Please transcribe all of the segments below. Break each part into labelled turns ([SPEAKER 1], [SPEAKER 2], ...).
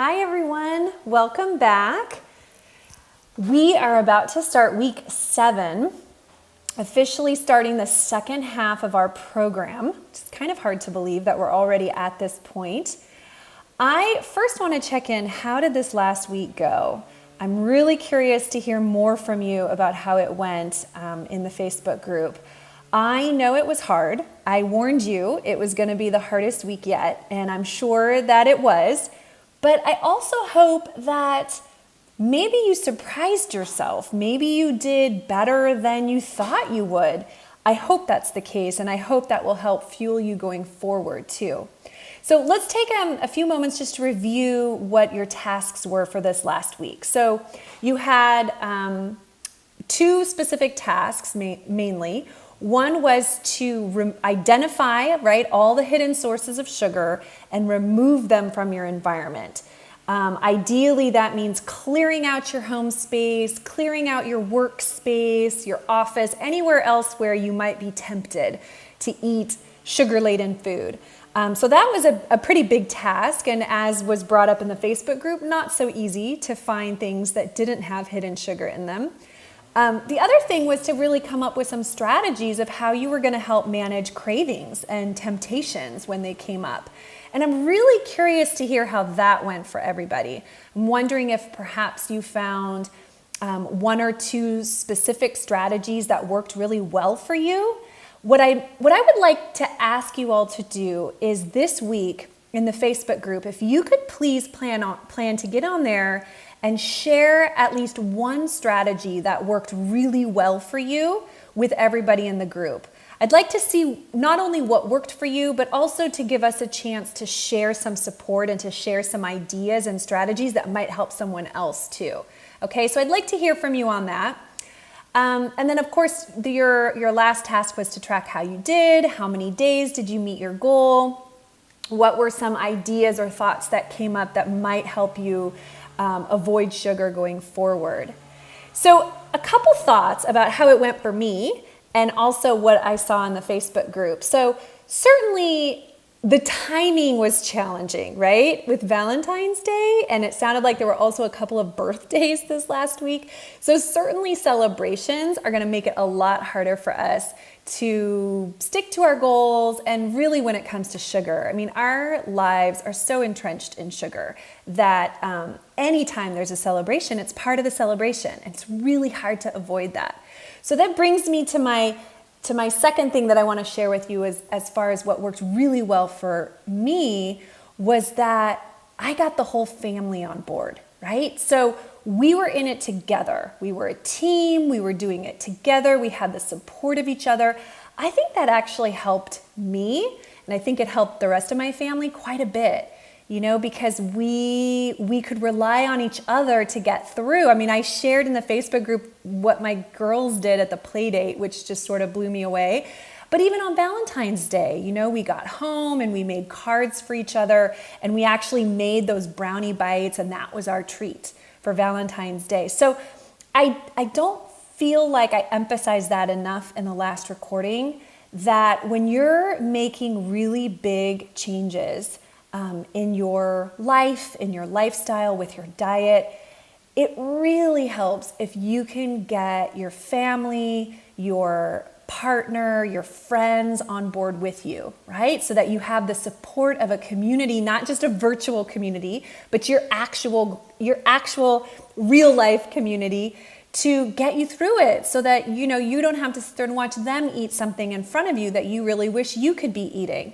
[SPEAKER 1] Hi everyone, welcome back. We are about to start week 7, officially starting the second half of our program. It's kind of hard to believe that we're already at this point. I first want to check in, how did this last week go? I'm really curious to hear more from you about how it went in the Facebook group. I know it was hard. I warned you it was going to be the hardest week yet, and I'm sure that it was. But I also hope that maybe you surprised yourself. Maybe you did better than you thought you would. I hope that's the case, and I hope that will help fuel you going forward too. So let's take a few moments just to review what your tasks were for this last week. So you had 2 specific tasks mainly. One was to identify, all the hidden sources of sugar and remove them from your environment. Ideally, that means clearing out your home space, clearing out your workspace, your office, anywhere else where you might be tempted to eat sugar-laden food. So that was a pretty big task, and as was brought up in the Facebook group, not so easy to find things that didn't have hidden sugar in them. The other thing was to really come up with some strategies of how you were going to help manage cravings and temptations when they came up. And I'm really curious to hear how that went for everybody. I'm wondering if perhaps you found 1 or 2 specific strategies that worked really well for you. What I would like to ask you all to do is this week in the Facebook group, if you could please plan to get on there and share at least 1 strategy that worked really well for you with everybody in the group. I'd like to see not only what worked for you, but also to give us a chance to share some support and to share some ideas and strategies that might help someone else too. Okay, so I'd like to hear from you on that. And then of course, your last task was to track how you did, how many days did you meet your goal, what were some ideas or thoughts that came up that might help you avoid sugar going forward. So a couple thoughts about how it went for me and also what I saw in the Facebook group. So certainly the timing was challenging, right? With Valentine's Day, and it sounded like there were also a couple of birthdays this last week. So certainly celebrations are going to make it a lot harder for us to stick to our goals, and really when it comes to sugar. I mean, our lives are so entrenched in sugar that anytime there's a celebration, it's part of the celebration, and it's really hard to avoid that. So that brings me to my second thing that I want to share with you as far as what worked really well for me was that I got the whole family on board, right? So we were in it together. We were a team. We were doing it together. We had the support of each other. I think that actually helped me, and I think it helped the rest of my family quite a bit, because we could rely on each other to get through. I mean, I shared in the Facebook group what my girls did at the play date, which just sort of blew me away. But even on Valentine's Day, we got home and we made cards for each other, and we actually made those brownie bites, and that was our treat for Valentine's Day. So I don't feel like I emphasized that enough in the last recording, that when you're making really big changes in your life, in your lifestyle, with your diet, it really helps if you can get your family, your partner, your friends on board with you, right? So that you have the support of a community, not just a virtual community, but your actual real life community to get you through it, so that you don't have to sit there and watch them eat something in front of you that you really wish you could be eating.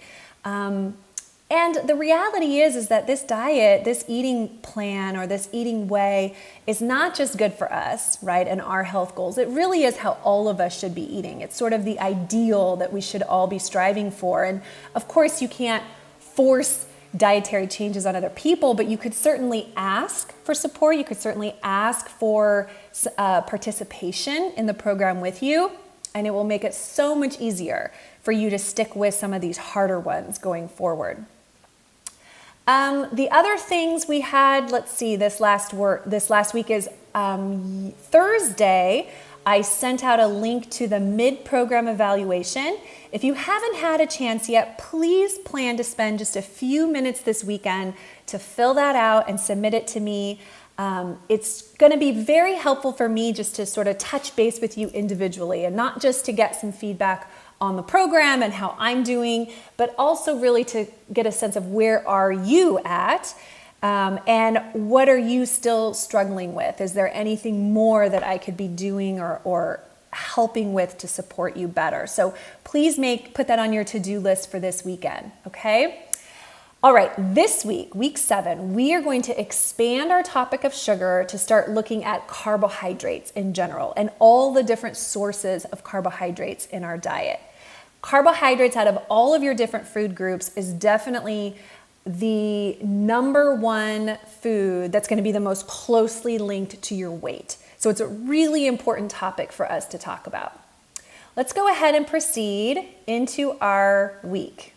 [SPEAKER 1] And the reality is that this diet, this eating plan, or this eating way is not just good for us, right, and our health goals. It really is how all of us should be eating. It's sort of the ideal that we should all be striving for. And of course, you can't force dietary changes on other people, but you could certainly ask for support. You could certainly ask for participation in the program with you, and it will make it so much easier for you to stick with some of these harder ones going forward. The other things we had, let's see, this last week is Thursday. I sent out a link to the mid-program evaluation. If you haven't had a chance yet, please plan to spend just a few minutes this weekend to fill that out and submit it to me. It's going to be very helpful for me just to sort of touch base with you individually and not just to get some feedback on the program and how I'm doing, but also really to get a sense of where are you at. And what are you still struggling with? Is there anything more that I could be doing or helping with to support you better? So please put that on your to-do list for this weekend, okay? All right, this week, week 7, we are going to expand our topic of sugar to start looking at carbohydrates in general and all the different sources of carbohydrates in our diet. Carbohydrates out of all of your different food groups is definitely the number one food that's going to be the most closely linked to your weight. So it's a really important topic for us to talk about. Let's go ahead and proceed into our week.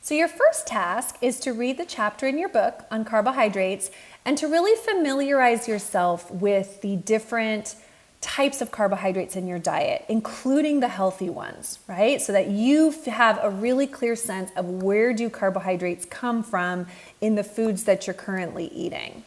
[SPEAKER 1] So your first task is to read the chapter in your book on carbohydrates and to really familiarize yourself with the different types of carbohydrates in your diet, including the healthy ones, right? So that you have a really clear sense of where do carbohydrates come from in the foods that you're currently eating.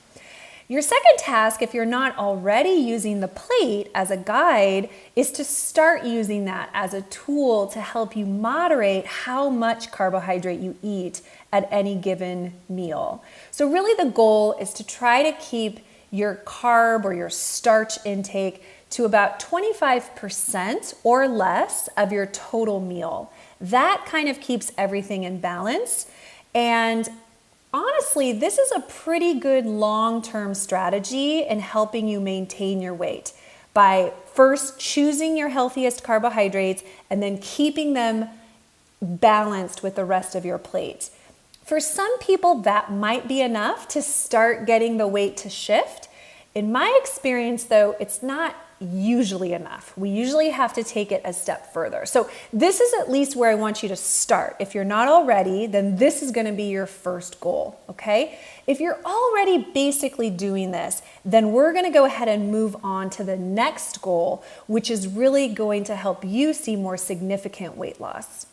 [SPEAKER 1] Your second task, if you're not already using the plate as a guide, is to start using that as a tool to help you moderate how much carbohydrate you eat at any given meal. So really the goal is to try to keep your carb or your starch intake to about 25% or less of your total meal. That kind of keeps everything in balance. And honestly, this is a pretty good long-term strategy in helping you maintain your weight by first choosing your healthiest carbohydrates and then keeping them balanced with the rest of your plate. For some people, that might be enough to start getting the weight to shift. In my experience, though, it's not usually enough. We usually have to take it a step further. So this is at least where I want you to start. If you're not already, then this is going to be your first goal, okay? If you're already basically doing this, then we're going to go ahead and move on to the next goal, which is really going to help you see more significant weight loss.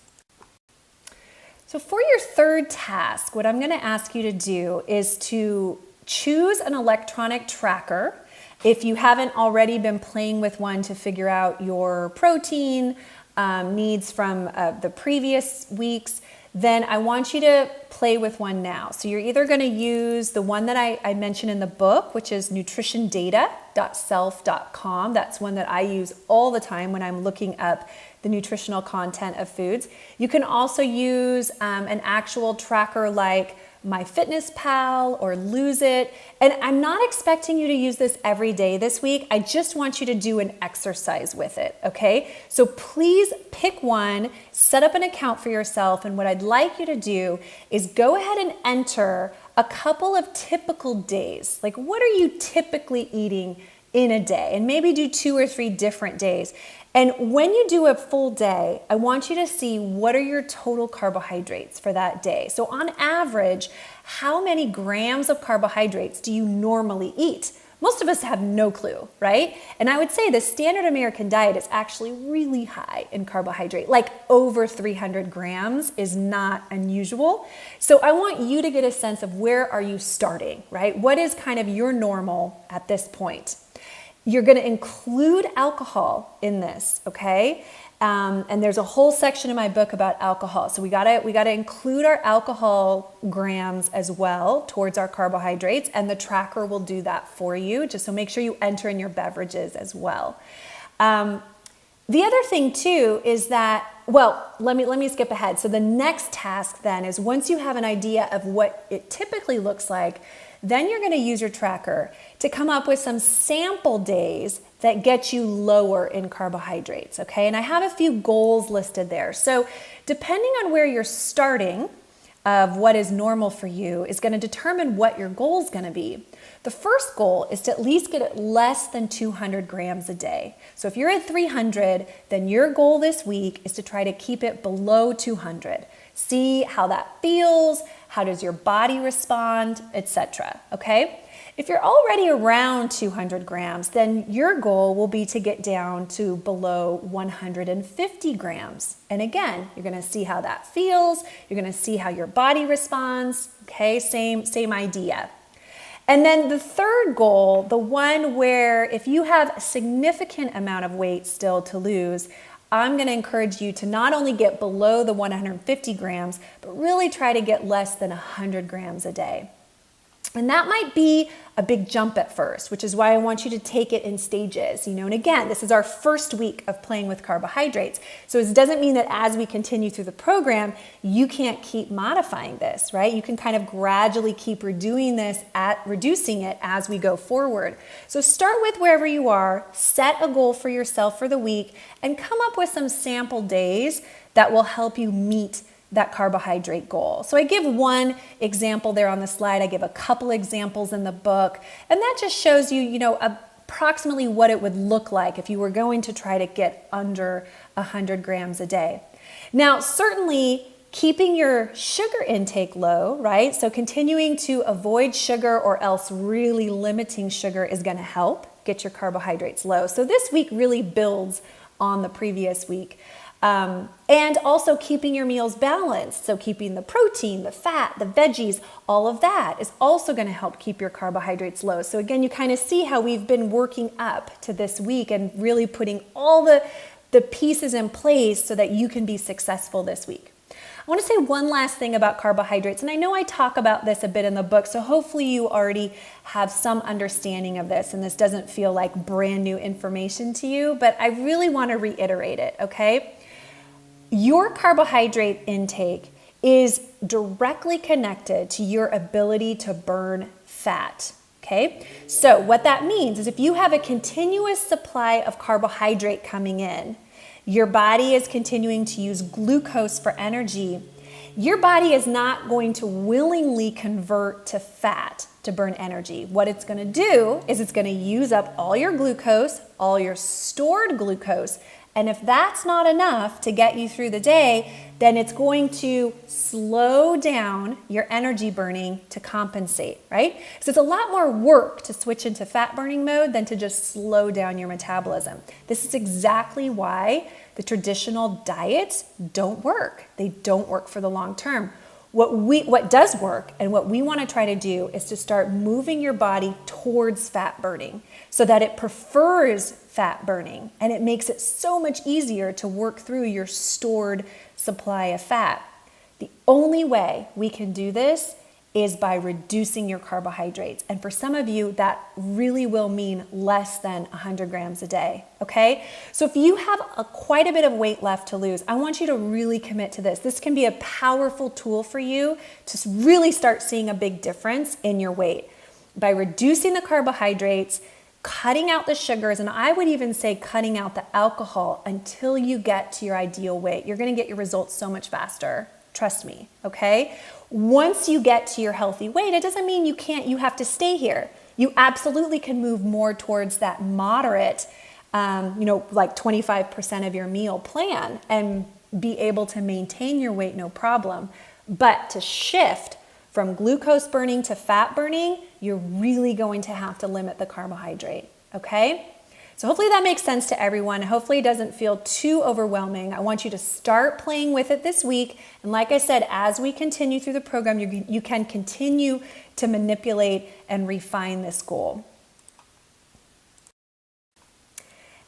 [SPEAKER 1] So for your third task, what I'm going to ask you to do is to choose an electronic tracker. If you haven't already been playing with one to figure out your protein needs from the previous weeks, then I want you to play with one now. So you're either going to use the one that I mentioned in the book, which is nutritiondata.self.com. That's one that I use all the time when I'm looking up the nutritional content of foods. You can also use an actual tracker like MyFitnessPal or Lose It. And I'm not expecting you to use this every day this week. I just want you to do an exercise with it, okay? So please pick one, set up an account for yourself, and what I'd like you to do is go ahead and enter a couple of typical days. Like, what are you typically eating in a day? And maybe do 2 or 3 different days. And when you do a full day, I want you to see what are your total carbohydrates for that day. So on average, how many grams of carbohydrates do you normally eat? Most of us have no clue, right? And I would say the standard American diet is actually really high in carbohydrate, like over 300 grams is not unusual. So I want you to get a sense of where are you starting, right? What is kind of your normal at this point? You're going to include alcohol in this, okay? And there's a whole section in my book about alcohol. So we gotta include our alcohol grams as well towards our carbohydrates, and the tracker will do that for you. Just so make sure you enter in your beverages as well. The other thing too is that, well, let me skip ahead. So the next task then is once you have an idea of what it typically looks like, then you're going to use your tracker to come up with some sample days that get you lower in carbohydrates, okay? And I have a few goals listed there. So depending on where you're starting of what is normal for you is going to determine what your goal is going to be. The first goal is to at least get it less than 200 grams a day. So if you're at 300, then your goal this week is to try to keep it below 200. See how that feels, how does your body respond, etc. Okay? If you're already around 200 grams, then your goal will be to get down to below 150 grams. And again, you're gonna see how that feels. You're gonna see how your body responds. Okay, same idea. And then the third goal, the one where if you have a significant amount of weight still to lose, I'm gonna encourage you to not only get below the 150 grams, but really try to get less than 100 grams a day. And that might be a big jump at first, which is why I want you to take it in stages, and again, this is our first week of playing with carbohydrates. So it doesn't mean that as we continue through the program, you can't keep modifying this, right? You can kind of gradually keep reducing it as we go forward. So start with wherever you are, set a goal for yourself for the week, and come up with some sample days that will help you meet that carbohydrate goal. So I give one example there on the slide. I give a couple examples in the book, and that just shows you, approximately what it would look like if you were going to try to get under 100 grams a day. Now, certainly keeping your sugar intake low, right? So continuing to avoid sugar or else really limiting sugar is gonna help get your carbohydrates low. So this week really builds on the previous week. And also keeping your meals balanced. So keeping the protein, the fat, the veggies, all of that is also going to help keep your carbohydrates low. So again, you kind of see how we've been working up to this week and really putting all the pieces in place so that you can be successful this week. I want to say one last thing about carbohydrates, and I know I talk about this a bit in the book, so hopefully you already have some understanding of this and this doesn't feel like brand new information to you, but I really want to reiterate it, okay? Your carbohydrate intake is directly connected to your ability to burn fat, okay? So what that means is if you have a continuous supply of carbohydrate coming in, your body is continuing to use glucose for energy, your body is not going to willingly convert to fat to burn energy. What it's going to do is it's going to use up all your glucose, all your stored glucose, and if that's not enough to get you through the day, then it's going to slow down your energy burning to compensate, right? So it's a lot more work to switch into fat burning mode than to just slow down your metabolism. This is exactly why the traditional diets don't work. They don't work for the long term. What does work and what we want to try to do is to start moving your body towards fat burning so that it prefers fat burning and it makes it so much easier to work through your stored supply of fat. The only way we can do this is by reducing your carbohydrates. And for some of you, that really will mean less than 100 grams a day, okay? So if you have quite a bit of weight left to lose, I want you to really commit to this. This can be a powerful tool for you to really start seeing a big difference in your weight. By reducing the carbohydrates, cutting out the sugars, and I would even say cutting out the alcohol until you get to your ideal weight. You're gonna get your results so much faster. Trust me, okay? Once you get to your healthy weight, it doesn't mean you have to stay here. You absolutely can move more towards that moderate, like 25% of your meal plan and be able to maintain your weight no problem. But to shift from glucose burning to fat burning, you're really going to have to limit the carbohydrate, okay? So hopefully that makes sense to everyone. Hopefully it doesn't feel too overwhelming. I want you to start playing with it this week. And like I said, as we continue through the program, you can continue to manipulate and refine this goal.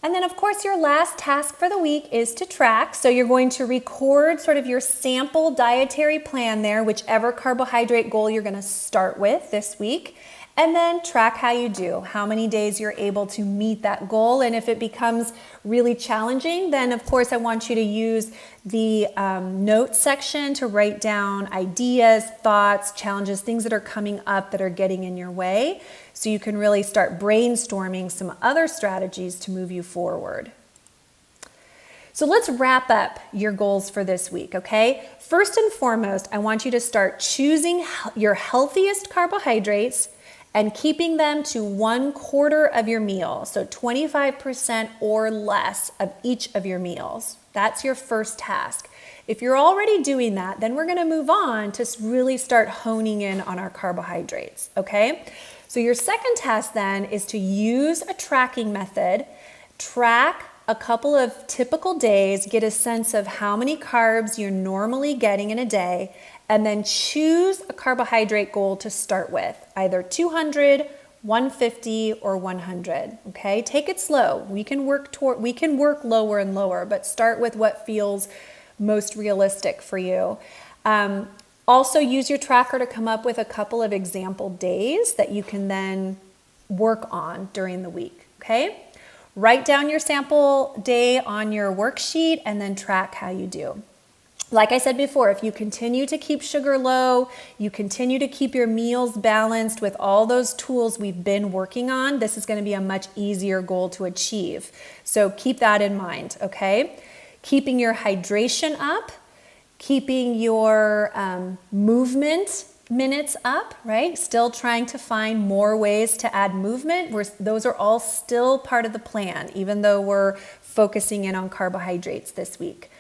[SPEAKER 1] And then of course your last task for the week is to track. So you're going to record sort of your sample dietary plan there, whichever carbohydrate goal you're going to start with this week. And then track how you do, how many days you're able to meet that goal. And if it becomes really challenging, then of course I want you to use the notes section to write down ideas, thoughts, challenges, things that are coming up that are getting in your way. So you can really start brainstorming some other strategies to move you forward. So let's wrap up your goals for this week, okay? First and foremost, I want you to start choosing your healthiest carbohydrates and keeping them to 1/4 of your meal, so 25% or less of each of your meals. That's your first task. If you're already doing that, then we're gonna move on to really start honing in on our carbohydrates, okay? So your second task then is to use a tracking method, track a couple of typical days, get a sense of how many carbs you're normally getting in a day, and then choose a carbohydrate goal to start with, either 200, 150, or 100, okay? Take it slow. We can work lower and lower, but start with what feels most realistic for you. Also use your tracker to come up with a couple of example days that you can then work on during the week, okay? Write down your sample day on your worksheet and then track how you do. Like I said before, if you continue to keep sugar low, you continue to keep your meals balanced with all those tools we've been working on, this is going to be a much easier goal to achieve. So keep that in mind, okay? Keeping your hydration up, keeping your movement minutes up, right? Still trying to find more ways to add movement. Those are all still part of the plan, even though we're focusing in on carbohydrates this week.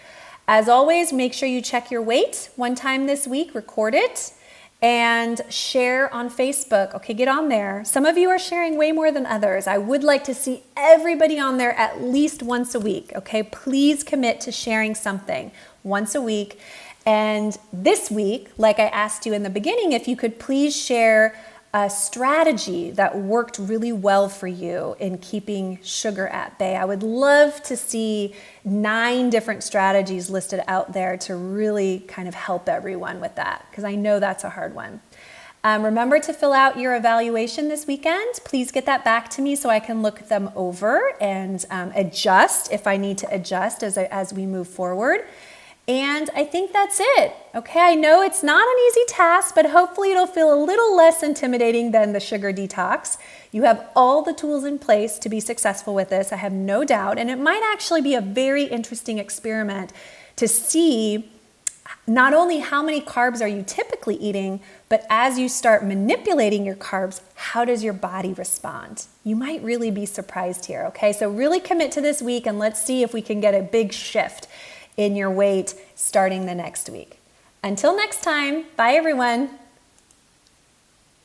[SPEAKER 1] As always, make sure you check your weight one time this week, record it, and share on Facebook. Okay, get on there. Some of you are sharing way more than others. I would like to see everybody on there at least once a week, okay? Please commit to sharing something once a week. And this week, like I asked you in the beginning, if you could please share a strategy that worked really well for you in keeping sugar at bay. I would love to see 9 different strategies listed out there to really kind of help everyone with that, because I know that's a hard one. Remember to fill out your evaluation this weekend. Please get that back to me so I can look them over and adjust if I need to adjust as we move forward. And I think that's it. Okay, I know it's not an easy task, but hopefully it'll feel a little less intimidating than the sugar detox. You have all the tools in place to be successful with this, I have no doubt. And it might actually be a very interesting experiment to see not only how many carbs are you typically eating, but as you start manipulating your carbs, how does your body respond? You might really be surprised here, okay? So really commit to this week and let's see if we can get a big shift in your weight starting the next week. Until next time, bye everyone.